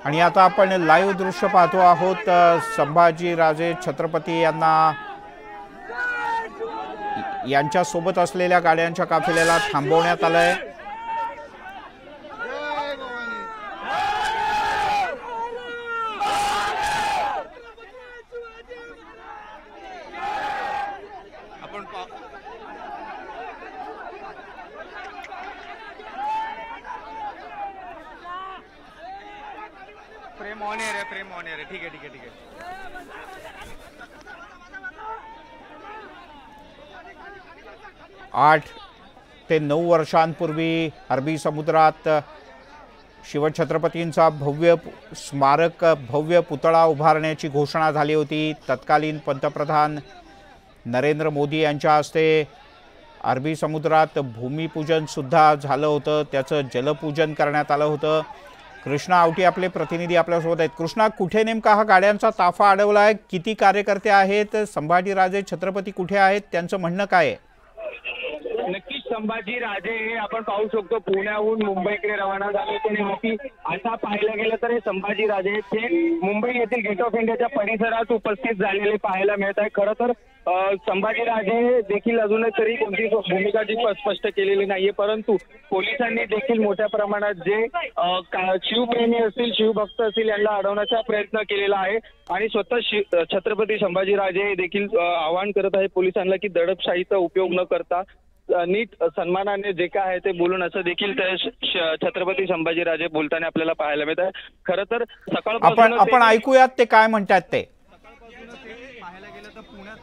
आणि आता आपण लाईव्ह दृश्य पाहतो आहोत। संभाजीराजे छत्रपती यांच्या सोबत असलेल्या गाड्यांच्या काफिल्याला थांबवण्यात आलंय। प्रेम ऑन है ठीक है 8 ते 9 वर्षांपूर्वी अरबी समुद्रात शिवछत्रपतींचा भव्य स्मारक भव्य पुतळा उभारण्याची घोषणा झाली होती। तत्कालीन पंतप्रधान नरेंद्र मोदी यांच्या हस्ते अरबी समुद्रात भूमिपूजन सुद्धा झालं होतं, त्याचं जलपूजन करण्यात आलं होतं। कृष्णा आवटी आपले प्रतिनिधी आपल्यासोबत आहेत। कृष्णा, कुठे नेमका हा गाड्यांचा ताफा अडवला आहे? किती कार्यकर्ते आहेत? संभाजीराजे छत्रपती कुठे आहेत? त्यांचं म्हणणं काय आहे? नक्कीच संभाजीराजे हे आपण पाहू शकतो पुण्याहून मुंबईकडे रवाना झाले होते। आता पाहायला गेलं तर हे संभाजीराजे हे मुंबई येथील गेट ऑफ इंडियाच्या परिसरात उपस्थित झालेले पाहायला मिळत आहे। खरं तर संभाजीराजे देखील अजूनही तरी कोणती भूमिका जी स्पष्ट केलेली नाहीये, परंतु पोलिसांनी देखील मोठ्या प्रमाणात जे शिवप्रेमी असतील शिवभक्त असतील यांना अडवण्याचा प्रयत्न केलेला आहे आणि स्वतः छत्रपती संभाजीराजे देखील आवाहन करत आहे पोलिसांना की दडपशाहीचा उपयोग न करता नीट सन्मानाने जे काय आहे ते बोलून असं देखील छत्रपती संभाजीराजे बोलताना आपल्याला पाहायला मिळत आहे। खरं तर सकाळपासून आपण ऐकूयात ते काय म्हणतात ते। पाहायला गेलं तर पुण्यात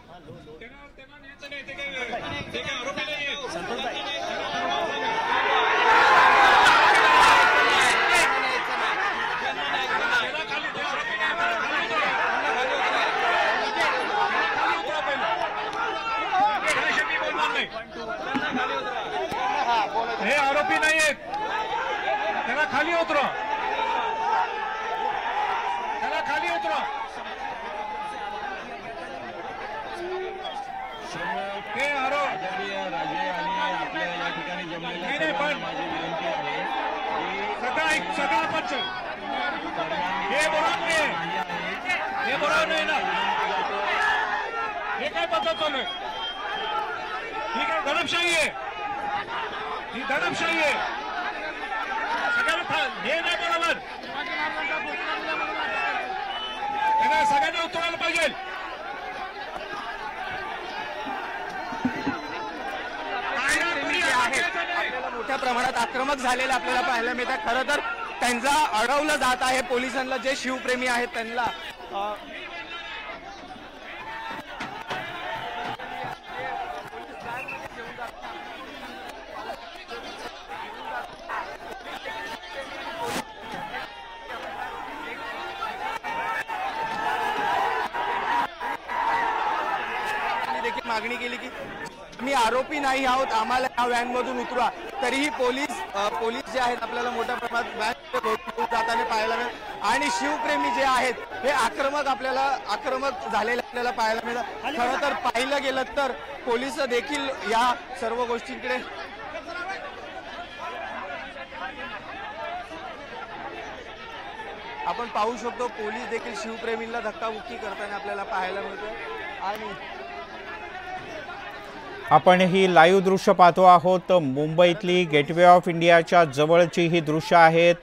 हे आरोपी नाहीत, त्याला खाली उतरा, त्याला खाली उतरा। हे आरोप राजे आणि आपल्या या ठिकाणी जमलेले पण सगळा पक्ष हे बरोबर नाही, हे बरोबर नाही ना, हे काय पद्धत चालू आहे? ठीक आहे, दडपशाही आहे, ही दडपशाही आहे, सगळ्यांना हे नाही बरोबर, त्यांना सगळ्यांना उतरायला पाहिजे। मोठ्या प्रमाणात आक्रमक झालेले आपल्याला पाहायला मिळत आहे। खरं तर त्यांचा अडवलं जात आहे पोलिसांना, जे शिवप्रेमी आहेत त्यांना। देखील मागणी केली की मी आरोपी नाही आहोत, आम्हाला या व्हॅनमधून उतरा, तरीही पोलीस जे आहेत आपल्याला मोठ्या प्रमाणात व्हॅन जाताना पाहायला मिळेल आणि शिवप्रेमी जे आहेत हे आक्रमक झालेले आपल्याला पाहायला मिळेल। खरं तर पाहिलं गेलं तर पोलीस देखील या सर्व गोष्टींकडे आपण पाहू शकतो, पोलीस देखील शिवप्रेमींना धक्काबुक्की करताना आपल्याला पाहायला मिळतं। आणि आपण ही लाईव्ह दृश्य पाहतो आहोत। मुंबईतली गेटवे ऑफ इंडियाच्या जवळची ही दृश्य आहेत।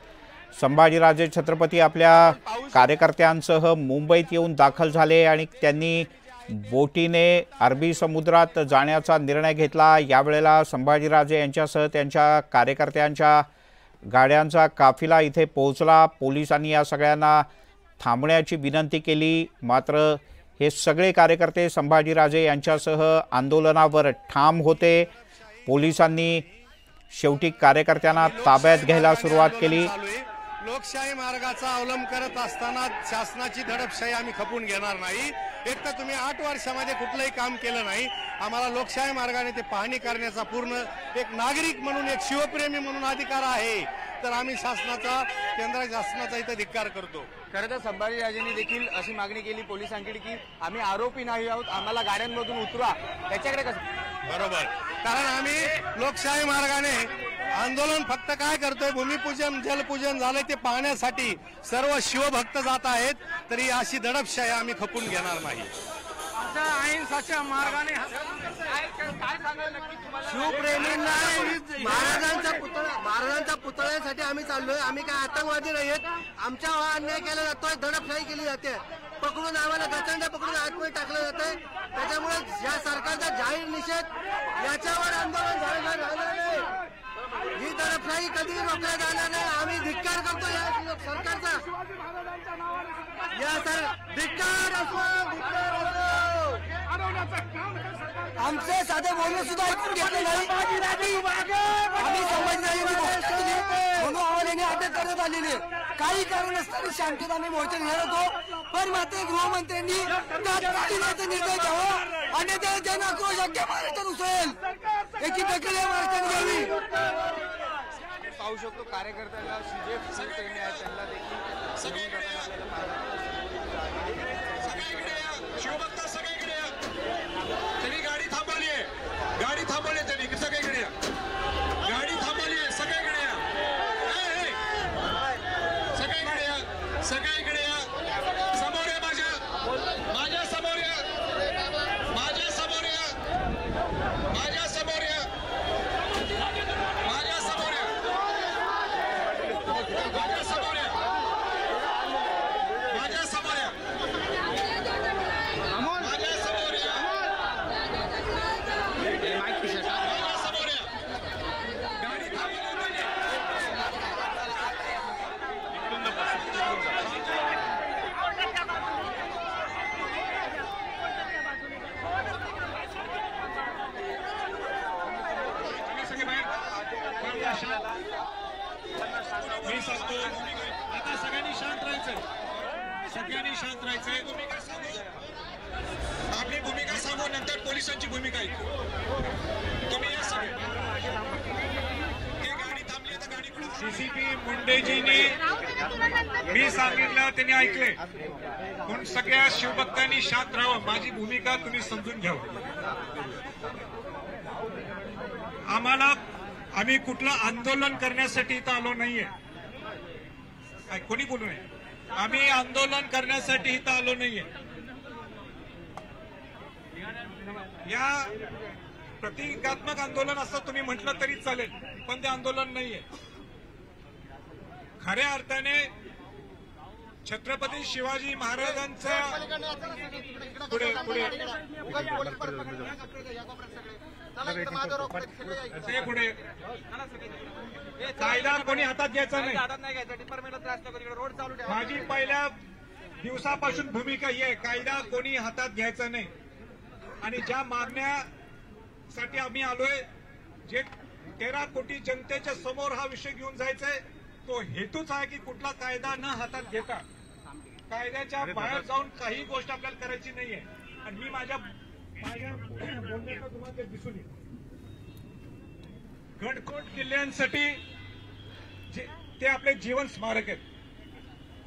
संभाजीराजे छत्रपती आपल्या कार्यकर्त्यांसह मुंबईत येऊन दाखल झाले आणि त्यांनी बोटीने अरबी समुद्रात जाण्याचा निर्णय घेतला। यावेळेला संभाजीराजे यांच्यासह त्यांच्या कार्यकर्त्यांच्या गाड्यांचा काफिला इथे पोहोचला। पोलिसांनी या सगळ्यांना थांबण्याची विनंती केली, मात्र हे सगळे कार्यकर्ते संभाजीराजे यांच्यासह आंदोलनावर ठाम होते। पोलिसांनी शेवटी कार्यकर्त्यांना ताब्यात घ्यायला सुरुवात केली। लोकशाही मार्गाचा अवलंब करत असताना शासनाची दडपशाही आम्ही खपून घेणार नाही। एक तर तुम्ही 8 वर्षामध्ये कुठलंही काम केलं नाही, आम्हाला लोकशाही मार्गाने ते पाहणी करण्याचा पूर्ण एक नागरिक म्हणून एक शिवप्रेमी म्हणून अधिकार आहे, तर आम्ही केंद्र शासनाचा इथे धिक्कार करतो। खरं तर संभाजीराजेंनी देखील अशी मागणी केली पोलिसांकडे की आम्ही आरोपी नाही आहोत, आम्हाला गाड्यांमधून उतरा। त्याच्याकडे कसं? बरोबर, कारण आम्ही लोकशाही मार्गाने आंदोलन फक्त काय करतोय, भूमिपूजन जलपूजन झालंय ते पाहण्यासाठी सर्व शिवभक्त जात आहेत, तरी अशी दडपशाही आम्ही खपून घेणार नाही. अहिंसाच्या मार्गाने काय सांगाल नक्की तुम्हाला? शिवप्रेमींना महाराजांच्या पुतळ्यासाठी आम्ही चाललोय. आम्ही काय आतंकवादी नाहीयेत. आमच्यावर अन्याय केला जातोय, दडपशाही केली जाते, पकडून आम्हाला गचंड पकडून आतमध्ये टाकलं जातंय. त्याच्यामुळे या सरकारचा जाहीर निषेध, याच्यावर आंदोलन झालं नाही. ही दडपशाही कधी रोखल्या जाणार नाही. आम्ही धिक्कार करतो या सरकारचा. धिक्कार असो. आमचे साधे बोलणं सुद्धा ऐकून घेतले नाही. आम्ही संभाजीराजे म्हणून आम्हाला अटक करण्यात आलेली आहे. काही कारण नसताना शांततेत आम्ही मोर्चा घेणार होतो, पण मात्र गृहमंत्र्यांनी तातडीने निर्णय घ्यावा आणि ते जनआक्रोश अख्ख्या महाराष्ट्रात उसळेल याची दखल या महाराष्ट्राने घ्यावी. पाहू शकतो कार्यकर्त्यांना शिवप्रेमी आहेत त्यांना देखील शिवभक्त सगळीकडे या. त्यांनी गाडी थांबवली आहे, गाडी थांबवली आहे त्यांनी. सगळीकडे या, गाडी थांबवली आहे, सगळीकडे या, सगळीकडे या, सगळीकडे या. समोर या, माझ्या समोर या, माझ्या समोर या, माझ्या समोर या, माझ्या समोर या, माझ्या समोर या, माझ्या समोर या, मी सांगतो आता सगळ्यांनी शांत राहायचंय, सगळ्यांनी शांत राहायचंय. आपली भूमिका सांगू, नंतर पोलिसांची भूमिका ऐकू. तुम्ही या सगळे गाडी थांबली तर गाडी कुठे. सीसीपी मुंडेजींनी मी सांगितलं त्यांनी ऐकले, म्हणून सगळ्या शिवभक्तांनी शांत राहावं. माझी भूमिका तुम्ही समजून घ्यावं. आम्ही कुठलं आंदोलन करण्यासाठी इथं आलो नाहीये, काय कोणी बोलू नये. आम्ही आंदोलन करण्यासाठी इथं आलो नाहीये. या प्रतिकात्मक आंदोलन असं तुम्ही म्हटलं तरी चालेल, पण ते आंदोलन नाहीये. खऱ्या अर्थाने छत्रपती शिवाजी महाराजांचा पुढे पुढे कायदा कोणी हातात घ्यायचा नाही. माझी पहिल्या दिवसापासून भूमिका ही आहे, कायदा कोणी हातात घ्यायचा नाही. आणि ज्या मागण्यासाठी आम्ही आलोय, जे 13 कोटी जनतेच्या समोर हा विषय घेऊन जायचाय, तो हेतूच आहे की कुठला कायदा न हातात घेता कायद्याच्या बाहेर जाऊन काही गोष्ट आपल्याला करायची नाहीये. आणि मी माझ्या बोलण्याचं तुम्हाला दिसून येईल. गडकोट किल्ल्यांसाठी ते आपले जीवन स्मारक आहेत.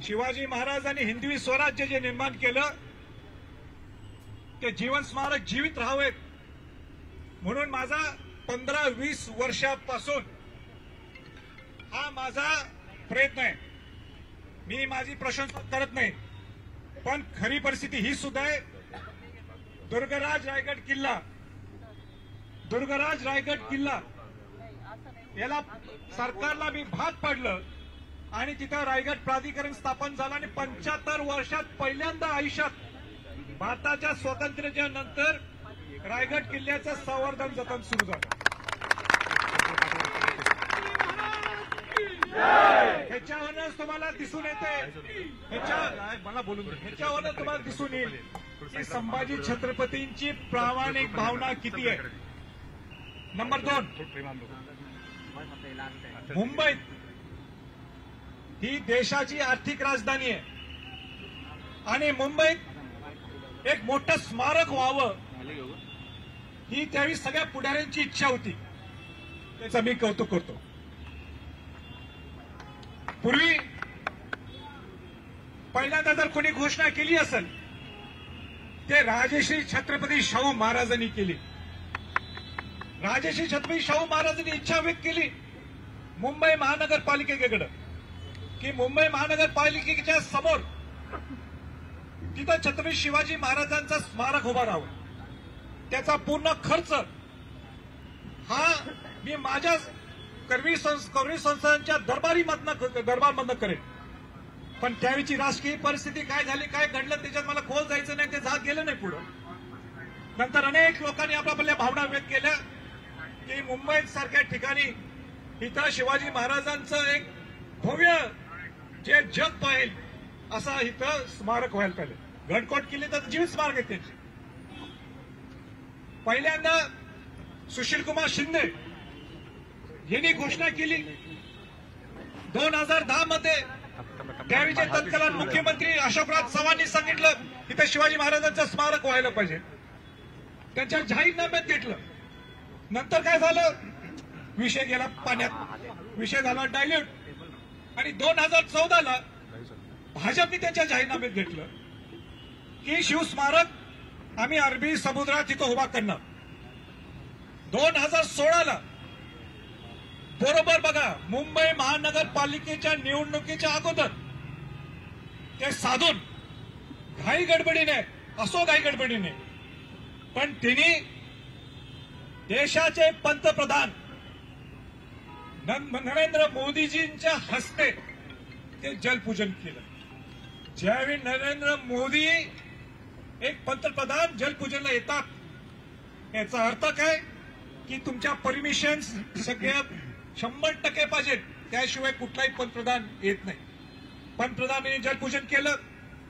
शिवाजी महाराजांनी हिंदवी स्वराज्य जे निर्माण केलं, ते जीवन स्मारक जीवित राहावेत म्हणून माझा 15-20 वर्षापासून हा माझा प्रयत्न आहे. मी माझी प्रशंसा करत नाही, पण खरी परिस्थिती ही सुद्धा आहे. दुर्गराज रायगड किल्ला याला सरकारला मी भाग पडलं आणि तिथं रायगड प्राधिकरण स्थापन झालं आणि 75 वर्षात पहिल्यांदा आयुष्यात भारताच्या स्वातंत्र्याच्या नंतर रायगड किल्ल्याचं संवर्धन जतन सुरू झालं. ह्याच्यावरच तुम्हाला दिसून येते, मला बोलून ह्याच्यावरच तुम्हाला दिसून येईल की संभाजी छत्रपतींची प्रामाणिक भावना किती आहे. नंबर 2, मुंबईत ही देशाची आर्थिक राजधानी आहे आणि मुंबईत एक मोठं स्मारक व्हावं ही त्यावेळी सगळ्या पुढाऱ्यांची इच्छा होती. त्याचं मी कौतुक करतो. पूर्वी पहिल्यांदा जर कोणी घोषणा केली असेल ते राजश्री छत्रपती शाहू महाराजांनी केली. राजश्री छत्रपती शाहू महाराजांनी इच्छा व्यक्त केली मुंबई महानगरपालिकेकडे की मुंबई महानगरपालिकेच्या समोर तिथं छत्रपती शिवाजी महाराजांचं स्मारक उभं राहावं. त्याचा पूर्ण खर्च हा मी माझ्या करवी संस्थांच्या दरबारमधनं करेन. पण त्यावेळीची राजकीय परिस्थिती काय झाली, काय घडलं, त्याच्यात मला खोल जायचं नाही, ते जात गेलं नाही पुढं. नंतर अनेक लोकांनी आपल्या भावना व्यक्त केल्या की मुंबई सारख्या ठिकाणी इथं शिवाजी महाराजांचं एक भव्य जे जग पाहिल असं इथं स्मारक व्हायला पाहिजे. घटकोट केली तर जीवित स्मारक आहे त्यांची. पहिल्यांदा सुशीलकुमार शिंदे यांनी घोषणा केली 2010 मध्ये. त्यावेळीचे तत्कालीन मुख्यमंत्री अशोकराज चव्हाणांनी सांगितलं इथं शिवाजी महाराजांचं स्मारक व्हायला पाहिजे. त्यांच्या जाहीरनाम्यात घेतलं. नंतर काय झालं, विषय गेला पाण्यात, विषय झाला डायल्यूट. आणि 2014ला भाजपने त्यांच्या जाहीरनाम्यात घेतलं की शिवस्मारक आम्ही अरबी समुद्रात तिथं उभा करणार. 2016ला बरोबर बघा, मुंबई महानगरपालिकेच्या निवडणुकीच्या अगोदर ते साधून घाई गडबडीने पण त्यांनी देशाचे पंतप्रधान नरेंद्र मोदीजींच्या हस्ते ते जलपूजन केलं. ज्यावेळी नरेंद्र मोदी एक पंतप्रधान जलपूजनला येतात याचा अर्थ काय की तुमच्या परमिशन सगळ्या 100% पाहिजे, त्याशिवाय कुठलाही पंतप्रधान येत नाही. पंतप्रधानांनी जलपूजन केलं.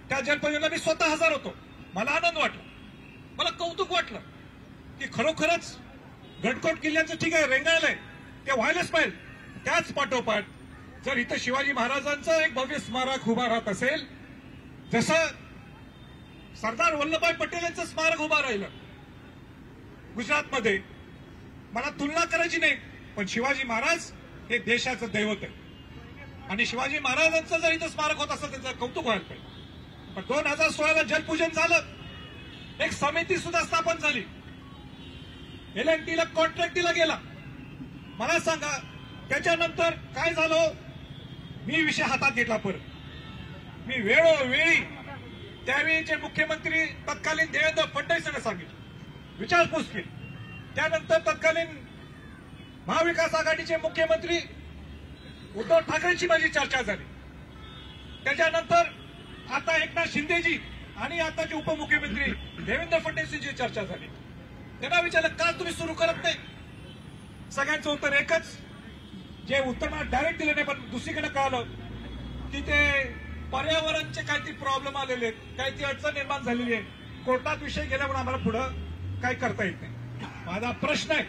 त्या जलपूजनाला मी स्वतः हजर होतो. मला आनंद वाटला, मला कौतुक वाटलं की खरोखरच गडकोट किल्ल्याचं ठीक आहे रेंगाळलंय, ते व्हायलाच पाहिजे. त्याच पाठोपाठ जर इथं शिवाजी महाराजांचं एक भव्य स्मारक उभा राहत असेल, जसं सरदार वल्लभभाई पटेल यांचं स्मारक उभं राहिलं गुजरातमध्ये, मला तुलना करायची नाही, पण शिवाजी महाराज हे देशाचं दैवत आहे. आणि शिवाजी महाराजांचं जर इथं स्मारक होत असेल त्याचं कौतुक व्हायला पाहिजे. पण 2016ला जलपूजन झालं. एक समिती सुद्धा स्थापन झाली. LNTला कॉन्ट्रॅक्ट दिला गेला. मला सांगा त्याच्यानंतर काय झालं. मी विषय हातात घेतला परत. मी वेळोवेळी त्यावेळीचे मुख्यमंत्री तत्कालीन देवेंद्र फडणवीसांना सांगितलं, विचारपूस केली. त्यानंतर तत्कालीन महाविकास आघाडीचे मुख्यमंत्री उद्धव ठाकरेंची माझी चर्चा झाली. त्याच्यानंतर आता एकनाथ शिंदेजी आणि आताचे उपमुख्यमंत्री देवेंद्र फडणवीसांची चर्चा झाली. त्यांना विचारलं का तुम्ही सुरू करत नाही. सगळ्यांचं उत्तर एकच, जे उत्तर मला डायरेक्ट दिलं नाही, पण दुसरीकडे कळालं की ते पर्यावरणचे काहीतरी प्रॉब्लेम आलेले आहेत, काहीतरी अडचण निर्माण झालेली आहे, कोर्टात विषय गेल्यामुळे आम्हाला पुढं काही करता येत नाही. माझा प्रश्न आहे,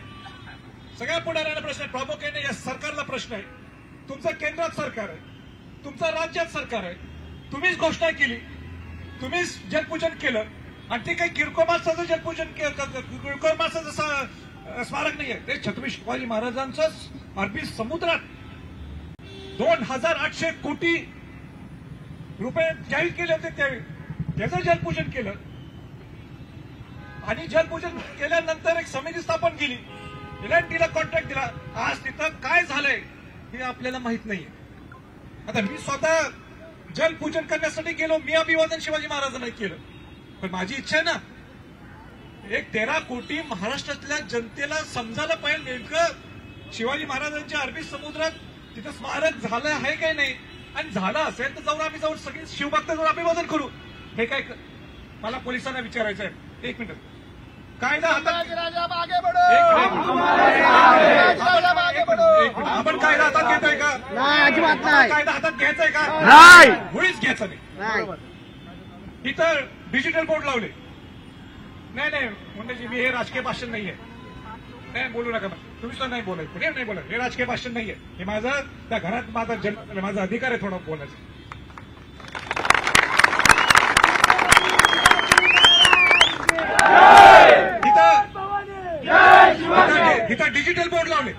सगळ्या पुढाऱ्यांना प्रश्न आहे, प्रामुख्याने या सरकारला प्रश्न आहे. तुमचं केंद्रात सरकार आहे, तुमचं राज्यात सरकार आहे, तुम्हीच घोषणा केली, तुम्हीच जलपूजन केलं, आणि ते काही किरकोळ माणसाचं जलपूजन किरकोळ माणसाचं स्मारक नाहीये. ते छत्रपती शिवाजी महाराजांचं अरबी समुद्रात 2800 कोटी रुपये जाहीर केले होते त्यावेळी, त्याचं जलपूजन केलं. आणि जलपूजन केल्यानंतर एक समिती स्थापन केली, LNTला कॉन्ट्रॅक्ट दिला. आज तिथं काय झालंय हे आपल्याला माहित नाहीये. आता मी स्वतः जलपूजन करण्यासाठी गेलो, मी अभिवादन शिवाजी महाराजांना केलं, पण माझी इच्छा आहे ना, एक 13 कोटी महाराष्ट्रातल्या जनतेला समजायला पाहिजे नेमकं शिवाजी महाराजांच्या अरबी समुद्रात तिथं स्मारक झालं आहे काय नाही, आणि झालं असेल तर जाऊन सगळी शिवभक्त जाऊन अभिवादन करू. हे काय मला पोलिसांना विचारायचं आहे. एक मिनिट, कायदा हातात, आपण कायदा हातात घेतोय का? अजिबात नाही. कायदा हातात घ्यायचाय का? नाही. मुळीच घ्यायचं नाही. इथं डिजिटल बोर्ड लावले. नाही म्हणजे मी हे राजकीय भाषण नाहीये, नाही बोलू नका. तुम्ही सुद्धा नाही बोलायचं, पुढे नाही बोलायचं. हे राजकीय भाषण नाहीये. हे माझं त्या घरात माझा अधिकार आहे थोडा बोलायचा. इथं डिजिटल बोर्ड लावले,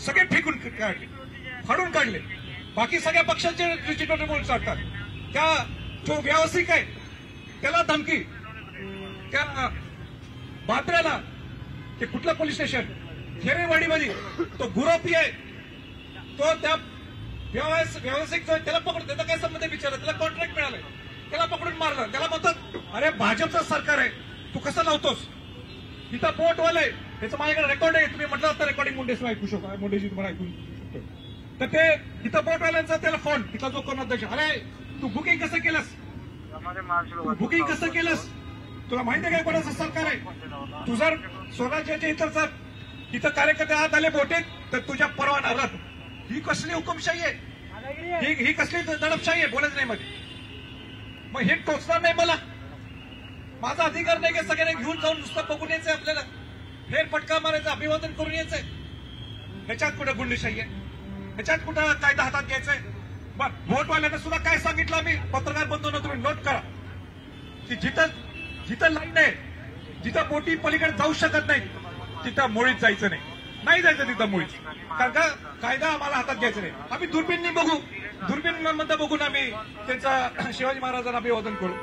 सगळे फेकून काढले, फाडून काढले. बाकी सगळ्या पक्षांचे डिजिटल बोर्ड चालतात. त्या जो व्यावसायिक आहे त्याला धमकी, त्या बात्र्याला ते कुठलं पोलीस स्टेशन खेरेवाडीमध्ये तो गुरोपी आहे तो त्या व्यावसायिक जो आहे त्याला पकडून, त्याचा काय संबंध आहे बिचारा, त्याला कॉन्ट्रॅक्ट मिळालंय, त्याला पकडून मारलं. त्याला म्हणतात अरे भाजपचं सरकार आहे, तू कसं लावतोस, इथं बोटवाले, त्याचं माझ्याकडे रेकॉर्ड आहे, तुम्ही म्हटलं तर रेकॉर्डिंग मुंडेशी ऐकू शकतो, मुंडेजी तुम्हाला ऐकू शकतो. तर ते इथं बोटवाल्यांचा त्याला फोन, तिथला जो कोण अध्यक्ष, अरे तू बुकिंग कसं केलंस, तू बुकिंग कसं केलंस, तुला माहिती आहे काय कोणाचं सरकार आहे, तू जर स्वराज्याच्या इथं कार्यकर्ते आत आले बोटीत तर तुझ्या परवाना रद्द. ही कसली हुकुमशाही आहे, ही कसली दडपशाही आहे, बोलत नाही मग हे टोचणार नाही मला, माझा अधिकार नाही की सगळ्यांना घेऊन जाऊन नुसतं बघून यायचंय, आपल्याला फेरफटका मारायचं, अभिवादन करून यायचंय. ह्याच्यात कुठं गुंडशाही आहे, ह्याच्यात कुठं कायदा हातात घ्यायचंय. बरं, व्होटवाल्यांना सुद्धा काय सांगितलं आम्ही, पत्रकार बंधूंना तुम्ही नोट करा की जिथं लाईन आहे, जिथं बोटी पलीकडे जाऊ शकत नाही तिथं मुळीच जायचं नाही जायचं तिथं मुळीच, कारण का कायदा आम्हाला हातात घ्यायचा नाही. आम्ही दुर्बीननी बघू, दुर्बीनमध्ये बघून आम्ही त्यांचा शिवाजी महाराजांना अभिवादन करू.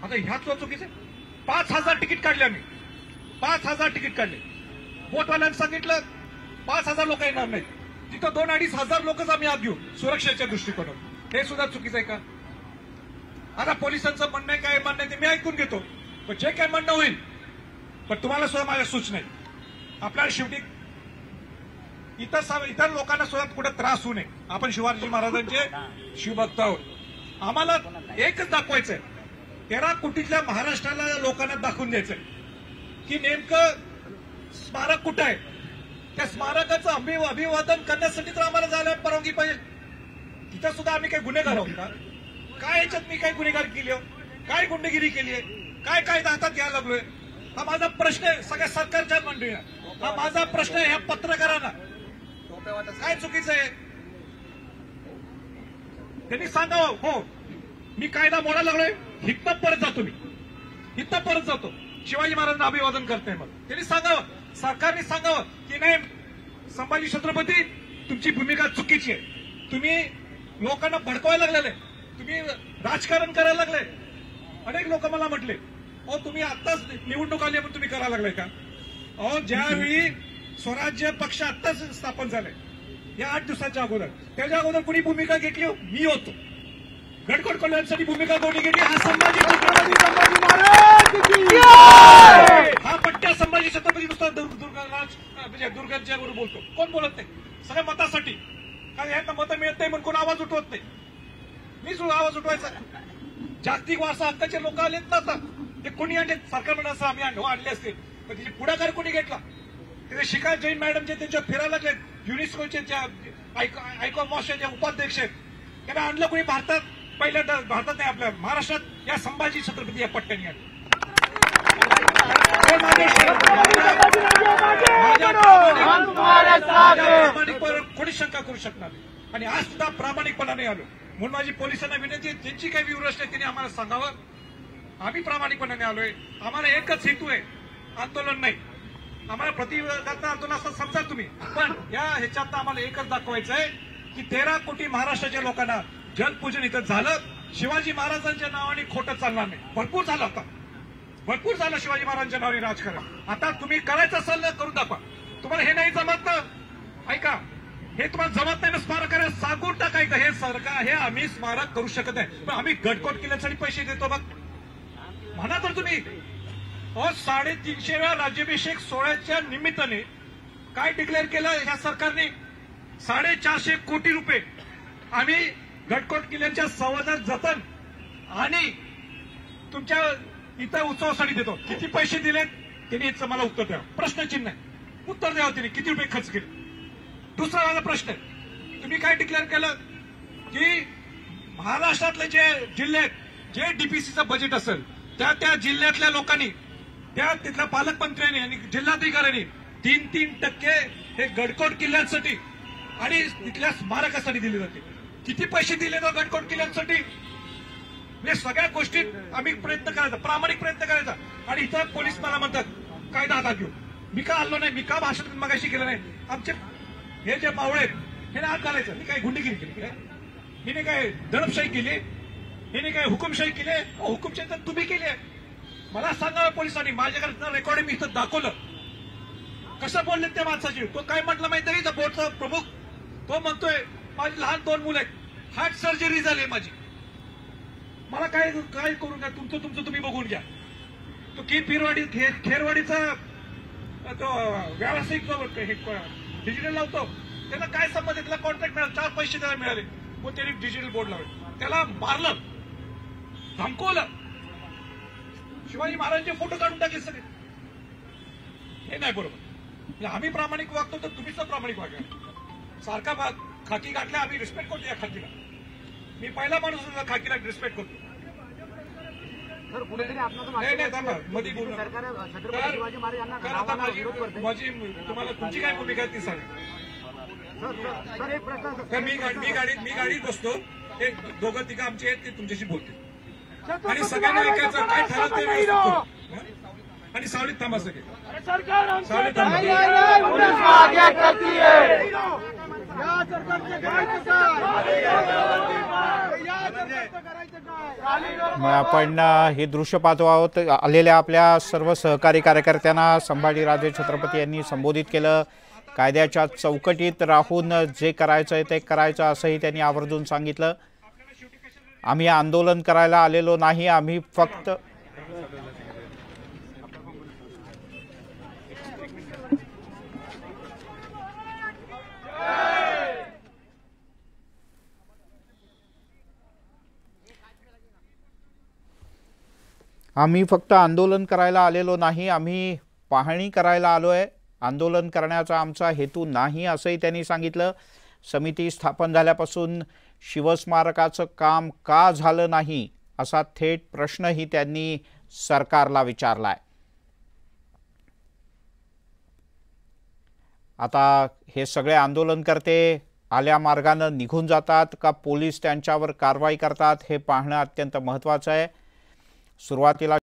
आता ह्याच चुकीचं आहे. 5,000 तिकीट काढले आम्ही, 5,000 तिकीट काढले. बोटवाल्यांनी सांगितलं 5,000 लोक येणार नाहीत, तिथं 2,000-2,500 लोकच आम्ही आत घेऊ सुरक्षेच्या दृष्टिकोनातून. हे सुद्धा चुकीचं आहे का? आता पोलिसांचं म्हणणं आहे, काय म्हणणं आहे ते मी ऐकून घेतो, पण जे काय म्हणणं होईल, पण तुम्हाला सुद्धा माझ्या सूचना आहे, आपल्याला शेवटी इतर लोकांना सुद्धा कुठे त्रास होऊ नये. आपण शिवाजी महाराजांचे शिवभक्त आहोत, आम्हाला एकच दाखवायचंय, 13 कोटीतल्या महाराष्ट्राला लोकांना दाखवून द्यायचंय की नेमकं स्मारक कुठं आहे. त्या स्मारकाचं अभिवादन करण्यासाठी तर आम्हाला जायला परवानगी पाहिजे. तिथं सुद्धा आम्ही काही गुन्हेगार आहोत का? काय याच्यात मी काय गुन्हेगार केली हो, काय गुंडगिरी केली आहे, काय कायदा हातात घ्यायला लागलोय, हा माझा प्रश्न आहे सगळ्या सरकारच्या मंडळींना, हा माझा प्रश्न आहे ह्या पत्रकारांना. काय चुकीचं आहे त्यांनी सांगावं, हो मी कायदा मोडायला लागलोय, इथं परत जातो, मी इथं परत जातो, शिवाजी महाराजांना अभिवादन करताय मला, त्यांनी सांगावं, सरकारने सांगावं की नाही संभाजी छत्रपती तुमची भूमिका चुकीची आहे, तुम्ही लोकांना भडकवायला लागलेले, तुम्ही राजकारण करायला लागले. अनेक लोक मला म्हटले, अहो तुम्ही आत्ताच निवडणूक आली पण तुम्ही करायला लागलाय का? अहो ज्यावेळी स्वराज्य पक्ष आत्ताच स्थापन झालाय, या 8 दिवसाच्या अगोदर, त्याच्या अगोदर कुणी भूमिका घेतली हो? मी होतो. गडकड कल्याणसाठी भूमिका कोणी घेतली? हा संभाजी महाराज, हा पट्ट्या संभाजी छत्रपती नुसता दुर्गांच्या बरोबर बोलतो, कोण बोलत नाही, सगळ्या मतासाठी, कारण यांना मतं मिळत नाही म्हणून कोण आवाज उठवत नाही. मी सुद्धा आवाज उठवायचा. जागतिक वारसा हक्काचे लोक आलेत ना आता, ते कोणी आणले, सरकार म्हणून असं आम्ही आणले असते, पण त्याची पुढाकार कोणी घेतला? तिथे शिखा जैन मॅडम जे त्यांच्या फिरायला लागले, युनेस्कोचे आयकॉमॉसच्या उपाध्यक्ष आहेत, त्यांना आणलं कोणी भारतात? पहिल्यांदा भारतात नाही, आपल्या महाराष्ट्रात या संभाजी छत्रपती या पट्ट्याने आले. प्रामाणिकपणावर कोणी शंका करू शकणार नाही, आणि आज सुद्धा प्रामाणिकपणाने आलो. म्हणून माझी पोलिसांना विनंती, ज्यांची काही व्यूव्हर्स आहे त्यांनी आम्हाला सांगावं, आम्ही प्रामाणिकपणाने आलोय, आम्हाला एकच हेतू आहे, आंदोलन नाही, आम्हाला प्रतिबंधात्मक आंदोलन असं समजा तुम्ही, पण या ह्याच्यात आम्हाला एकच दाखवायचं आहे की 13 कोटी महाराष्ट्राच्या लोकांना जलपूजन इथं झालं, शिवाजी महाराजांच्या नावाने खोटं चालणार नाही. भरपूर झालं, आता भरपूर झालं शिवाजी महाराजांच्या नावाने राजकारण. आता तुम्ही करायचं असेल ना करून दाखवा. तुम्हाला हे नाही जमत ना, ऐका, हे तुम्हाला जमत नाही ना स्मारकाला सांगून टाकायचं, हे सरकार, हे आम्ही स्मारक करू शकत नाही, पण आम्ही गडकोट किल्ल्यासाठी पैसे देतो बघ म्हणा तर तुम्ही. 350व्या राज्याभिषेक सोहळ्याच्या निमित्ताने काय डिक्लेअर केलं ह्या सरकारने? 450 कोटी रुपये आम्ही गडकोट किल्ल्याच्या संवर्धन, जतन आणि तुमच्या इतर उत्सवासाठी देतो. किती पैसे दिलेत त्यांनी मला उत्तर द्या, प्रश्नचिन्ह आहे, उत्तर द्यावं त्यांनी किती रुपये खर्च केले. दुसरा माझा प्रश्न आहे, तुम्ही काय डिक्लेअर केलं की महाराष्ट्रातले जे जिल्हे आहेत, जे डीपीसीचं बजेट असेल त्या जिल्ह्यातल्या लोकांनी, त्या तिथल्या पालकमंत्र्यांनी आणि जिल्हाधिकाऱ्यांनी 3% हे गडकोट किल्ल्यांसाठी आणि तिथल्या स्मारकासाठी दिले जाते. किती पैसे दिले तर गडकोट किल्ल्यांसाठी? म्हणजे सगळ्या गोष्टीत आम्ही प्रयत्न करायचा, प्रामाणिक प्रयत्न करायचा. आणि इथं पोलीस मला म्हणतात कायदा हातात घेऊ. मी का आलो नाही, मी का भाषण मगाशी केलं नाही? आमचे हे जे मावळे हे हात घालायचं, मी काय गुंडगिरी केली काय? हिने काय दडपशाही केली? हिने काय हुकुमशाही केली? हुकुमशाही तर तुम्ही केली आहे. मला सांगा पोलिसांनी, माझ्याकडे रेकॉर्ड मी इथं दाखवलं कसं बोलले त्या माणसाची. तो काय म्हटलं माहिती आहे? बोटचा प्रमुख तो म्हणतोय माझी लहान 2 मुलं आहेत, हार्ट सर्जरी झाली माझी, मला काय काय करू नका, तुमचं तुम्ही बघून घ्या. तो खेरवाडीचा तो व्यावसायिक डिजिटल लावतो, त्याला काय संबंध आहे, त्याला कॉन्ट्रॅक्ट मिळाला, 4 पैसे त्याला मिळाले, मग त्याने डिजिटल बोर्ड लावले, त्याला मारलं, धमकवलं, शिवाजी महाराजांचे फोटो काढून टाकले सगळे. हे नाही बरोबर. आम्ही प्रामाणिक वागतो तर तुम्हीच प्रामाणिक वागा. सारखा खाकी घातल्या, आम्ही रिस्पेक्ट करतो या खाकीला. मी पहिला माणूस होता खाकीला रिस्पेक्ट करतो. नाही थांबा, मध्ये बोलू माझी तुम्हाला तुमची काय भूमिका आहे ती सांगा. मी गाडीत बसतो, ते 2-3 आमचे आहेत ते तुमच्याशी बोलते आणि सगळ्यांना ऐकायचं काय ठरवत ते व्यवस्थित करू. आणि सावलीत थांबा सगळे, सावलीत थांबा. आपण हे दृश्य पाहतो आहोत. आलेल्या आपल्या सर्व सहकारी कार्यकर्त्यांना संभाजीराजे छत्रपती यांनी संबोधित केलं. कायद्याच्या चौकटीत राहून जे करायचं आहे ते करायचं असंही त्यांनी आवर्जून सांगितलं. आम्ही आंदोलन करायला आलेलो नाही, आम्ही फक्त आंदोलन करायला आलेलो नाही, आम्ही पाहणी करायला आलोय. आंदोलन करण्याचा आमचा हेतू नाही असंही त्यांनी सांगितलं. समिती स्थापन झाल्यापासून शिवस्मारकाचं काम का झालं नाही असा थेट प्रश्नही त्यांनी सरकारला विचारलाय. आता हे सगळे आंदोलनकर्ते आल्या मार्गाने निघून जातात का पोलीस त्यांच्यावर कारवाई करतात हे पाहणं अत्यंत महत्त्वाचं आहे. सुरुवातीला